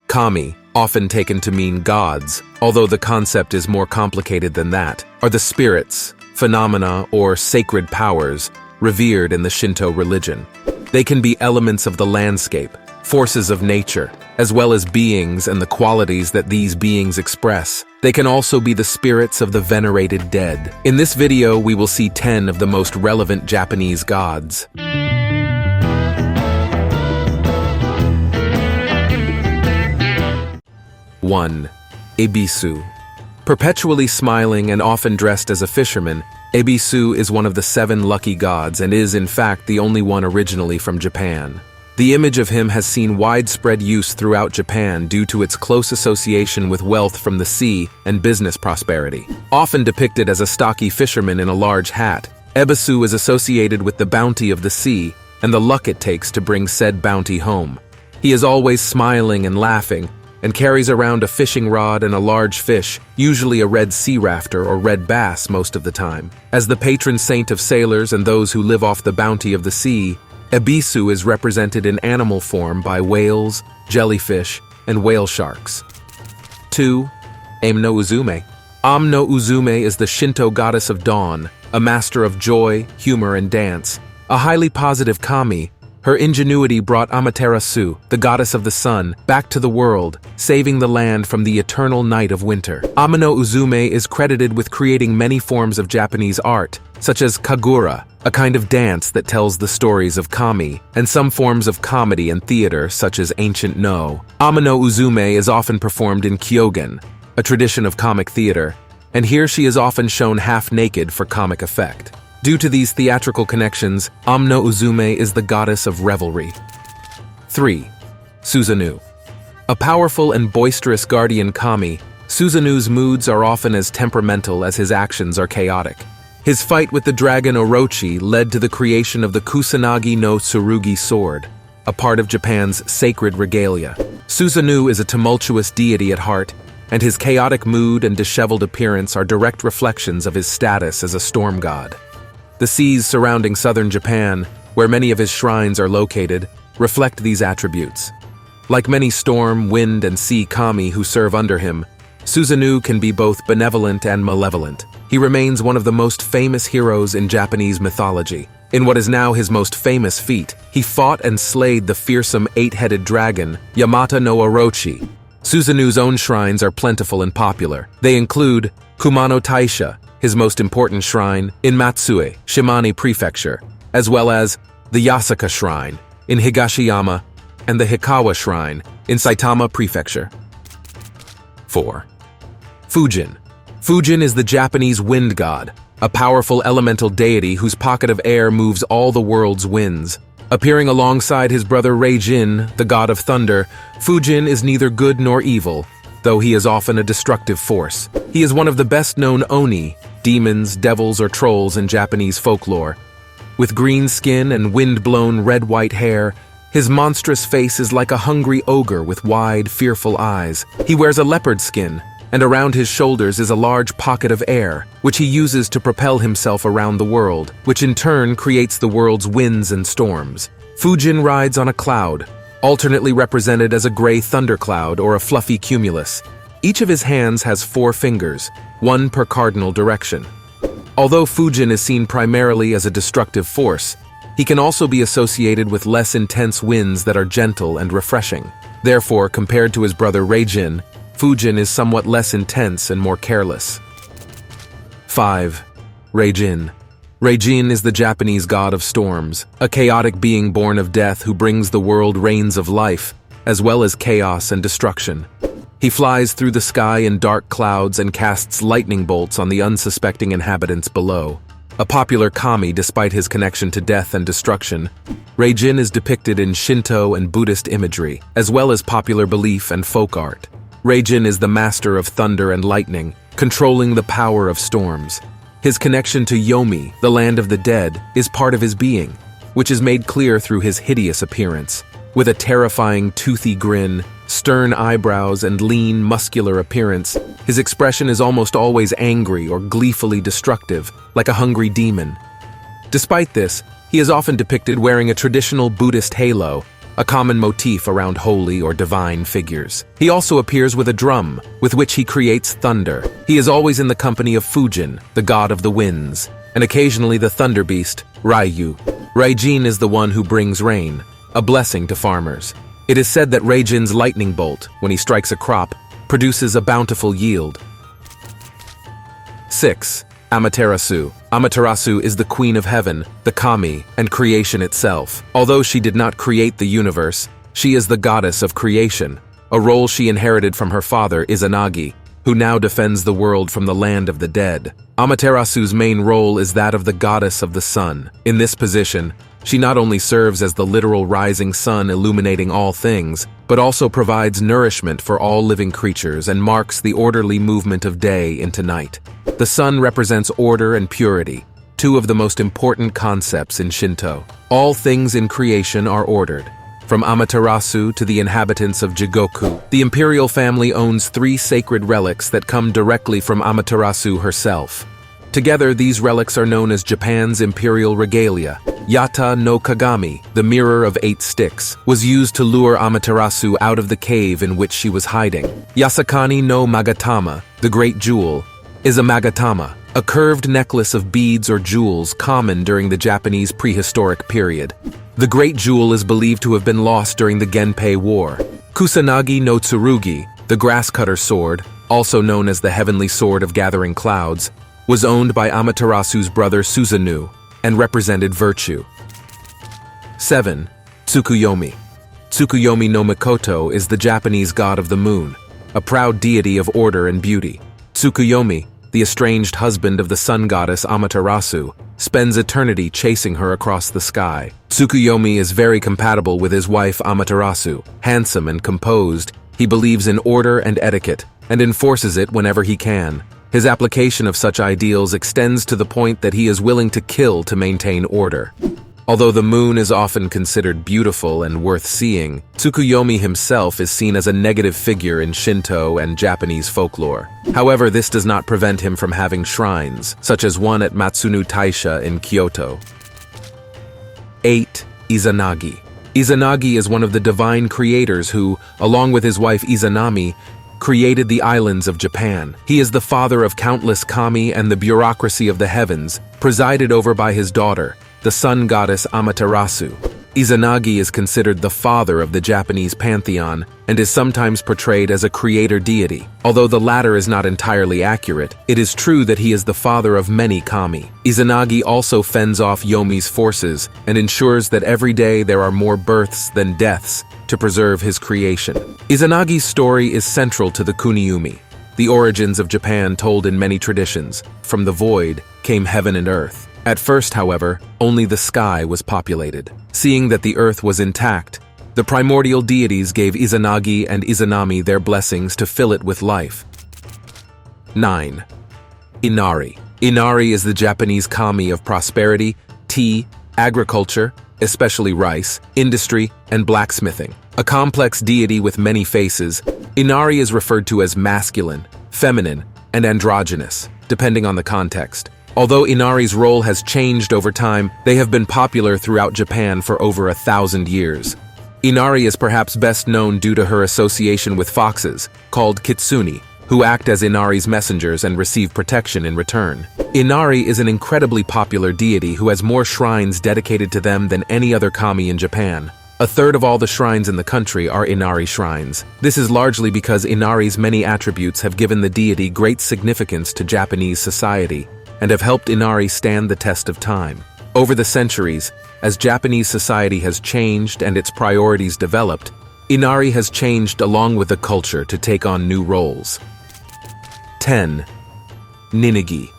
Kami, often taken to mean gods, although the concept is more complicated than that, are the spirits, phenomena, or sacred powers revered in the Shinto religion. They can be elements of the landscape, forces of nature, as well as beings and the qualities that these beings express. They can also be the spirits of the venerated dead. In this video, we will see 10 of the most relevant Japanese gods. 1. Ebisu. Perpetually smiling and often dressed as a fisherman, Ebisu is one of the 7 lucky gods and is, in fact, the only one originally from Japan. The image of him has seen widespread use throughout Japan due to its close association with wealth from the sea and business prosperity. Often depicted as a stocky fisherman in a large hat, Ebisu is associated with the bounty of the sea and the luck it takes to bring said bounty home. He is always smiling and laughing, and carries around a fishing rod and a large fish, usually a red sea rafter or red bass most of the time. As the patron saint of sailors and those who live off the bounty of the sea, Ebisu is represented in animal form by whales, jellyfish, and whale sharks. 2. Ame-no-Uzume. Ame-no-Uzume is the Shinto goddess of dawn, a master of joy, humor, and dance. A highly positive kami, her ingenuity brought Amaterasu, the goddess of the sun, back to the world, saving the land from the eternal night of winter. Ame-no-Uzume is credited with creating many forms of Japanese art, such as kagura, a kind of dance that tells the stories of kami, and some forms of comedy and theater, such as ancient no. Ame-no-Uzume is often performed in kyogen, a tradition of comic theater, and here she is often shown half-naked for comic effect. Due to these theatrical connections, Ame-no-Uzume is the goddess of revelry. 3. Susanoo. A powerful and boisterous guardian kami, Susanoo's moods are often as temperamental as his actions are chaotic. His fight with the dragon Orochi led to the creation of the Kusanagi no Tsurugi sword, a part of Japan's sacred regalia. Susanoo is a tumultuous deity at heart, and his chaotic mood and disheveled appearance are direct reflections of his status as a storm god. The seas surrounding southern Japan, where many of his shrines are located, reflect these attributes. Like many storm, wind, and sea kami who serve under him, Susanoo can be both benevolent and malevolent. He remains one of the most famous heroes in Japanese mythology. In what is now his most famous feat, he fought and slayed the fearsome 8-headed dragon, Yamata no Orochi. Susanoo's own shrines are plentiful and popular. They include Kumano Taisha, his most important shrine, in Matsue, Shimane Prefecture, as well as the Yasaka Shrine in Higashiyama and the Hikawa Shrine in Saitama Prefecture. 4. Fujin. Fujin is the Japanese wind god, a powerful elemental deity whose pocket of air moves all the world's winds. Appearing alongside his brother Raijin, the god of thunder, Fujin is neither good nor evil, though he is often a destructive force. He is one of the best-known oni, demons, devils, or trolls in Japanese folklore. With green skin and wind-blown red-white hair, his monstrous face is like a hungry ogre with wide, fearful eyes. He wears a leopard skin, and around his shoulders is a large pocket of air, which he uses to propel himself around the world, which in turn creates the world's winds and storms. Fujin rides on a cloud, alternately represented as a gray thundercloud or a fluffy cumulus. Each of his hands has 4 fingers, one per cardinal direction. Although Fujin is seen primarily as a destructive force, he can also be associated with less intense winds that are gentle and refreshing. Therefore, compared to his brother Raijin, Fujin is somewhat less intense and more careless. 5. Raijin. Raijin is the Japanese god of storms, a chaotic being born of death who brings the world rains of life, as well as chaos and destruction. He flies through the sky in dark clouds and casts lightning bolts on the unsuspecting inhabitants below. A popular kami despite his connection to death and destruction, Raijin is depicted in Shinto and Buddhist imagery, as well as popular belief and folk art. Raijin is the master of thunder and lightning, controlling the power of storms. His connection to Yomi, the land of the dead, is part of his being, which is made clear through his hideous appearance. With a terrifying, toothy grin, stern eyebrows, and lean, muscular appearance, his expression is almost always angry or gleefully destructive, like a hungry demon. Despite this, he is often depicted wearing a traditional Buddhist halo, a common motif around holy or divine figures. He also appears with a drum, with which he creates thunder. He is always in the company of Fujin, the god of the winds, and occasionally the thunder beast, Raijin is the one who brings rain, a blessing to farmers. It is said that Raijin's lightning bolt, when he strikes a crop, produces a bountiful yield. 6. Amaterasu. Amaterasu is the queen of heaven, the kami, and creation itself. Although she did not create the universe, she is the goddess of creation, a role she inherited from her father, Izanagi, who now defends the world from the land of the dead. Amaterasu's main role is that of the goddess of the sun. In this position, she not only serves as the literal rising sun illuminating all things, but also provides nourishment for all living creatures and marks the orderly movement of day into night. The sun represents order and purity, two of the most important concepts in Shinto. All things in creation are ordered. From Amaterasu to the inhabitants of Jigoku, the imperial family owns 3 sacred relics that come directly from Amaterasu herself. Together, these relics are known as Japan's imperial regalia. Yata no Kagami, the mirror of 8 sticks, was used to lure Amaterasu out of the cave in which she was hiding. Yasakani no Magatama, the great jewel, is a magatama, a curved necklace of beads or jewels common during the Japanese prehistoric period. The great jewel is believed to have been lost during the Genpei War. Kusanagi no Tsurugi, the grasscutter sword, also known as the heavenly sword of gathering clouds, was owned by Amaterasu's brother Susanoo and represented virtue. 7. Tsukuyomi. Tsukuyomi no Mikoto is the Japanese god of the moon, a proud deity of order and beauty. Tsukuyomi, the estranged husband of the sun goddess Amaterasu, spends eternity chasing her across the sky. Tsukuyomi is very compatible with his wife Amaterasu. Handsome and composed, he believes in order and etiquette, and enforces it whenever he can. His application of such ideals extends to the point that he is willing to kill to maintain order. Although the moon is often considered beautiful and worth seeing, Tsukuyomi himself is seen as a negative figure in Shinto and Japanese folklore. However, this does not prevent him from having shrines, such as one at Matsuno Taisha in Kyoto. 8. Izanagi. Izanagi is one of the divine creators who, along with his wife Izanami, created the islands of Japan. He is the father of countless kami and the bureaucracy of the heavens, presided over by his daughter, the sun goddess Amaterasu. Izanagi is considered the father of the Japanese pantheon and is sometimes portrayed as a creator deity. Although the latter is not entirely accurate, it is true that he is the father of many kami. Izanagi also fends off Yomi's forces and ensures that every day there are more births than deaths to preserve his creation. Izanagi's story is central to the Kuniyumi, the origins of Japan told in many traditions. From the void came heaven and earth. At first, however, only the sky was populated. Seeing that the earth was intact, the primordial deities gave Izanagi and Izanami their blessings to fill it with life. 9. Inari. Inari is the Japanese kami of prosperity, tea, agriculture, especially rice, industry, and blacksmithing. A complex deity with many faces, Inari is referred to as masculine, feminine, and androgynous, depending on the context. Although Inari's role has changed over time, they have been popular throughout Japan for over 1,000 years. Inari is perhaps best known due to her association with foxes, called kitsune, who act as Inari's messengers and receive protection in return. Inari is an incredibly popular deity who has more shrines dedicated to them than any other kami in Japan. A third of all the shrines in the country are Inari shrines. This is largely because Inari's many attributes have given the deity great significance to Japanese society and have helped Inari stand the test of time. Over the centuries, as Japanese society has changed and its priorities developed, Inari has changed along with the culture to take on new roles. 10. Ninigi.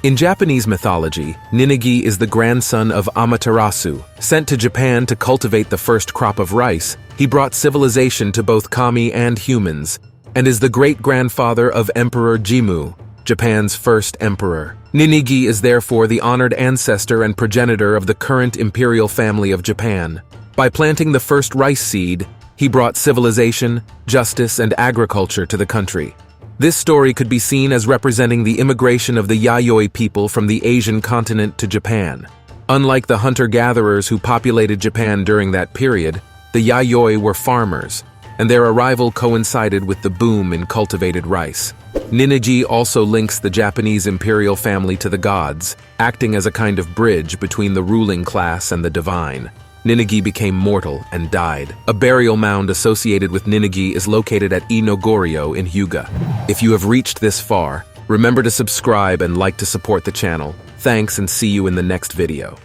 In Japanese mythology, Ninigi is the grandson of Amaterasu. Sent to Japan to cultivate the first crop of rice, he brought civilization to both kami and humans, and is the great-grandfather of Emperor Jimmu, Japan's first emperor. Ninigi is therefore the honored ancestor and progenitor of the current imperial family of Japan. By planting the first rice seed, he brought civilization, justice, and agriculture to the country. This story could be seen as representing the immigration of the Yayoi people from the Asian continent to Japan. Unlike the hunter-gatherers who populated Japan during that period, The Yayoi were farmers, and their arrival coincided with the boom in cultivated rice. Ninigi also links the Japanese imperial family to the gods, acting as a kind of bridge between the ruling class and the divine. Ninigi became mortal and died. A burial mound associated with Ninigi is located at Inogorio in Hyuga. If you have reached this far, remember to subscribe and like to support the channel. Thanks, and see you in the next video.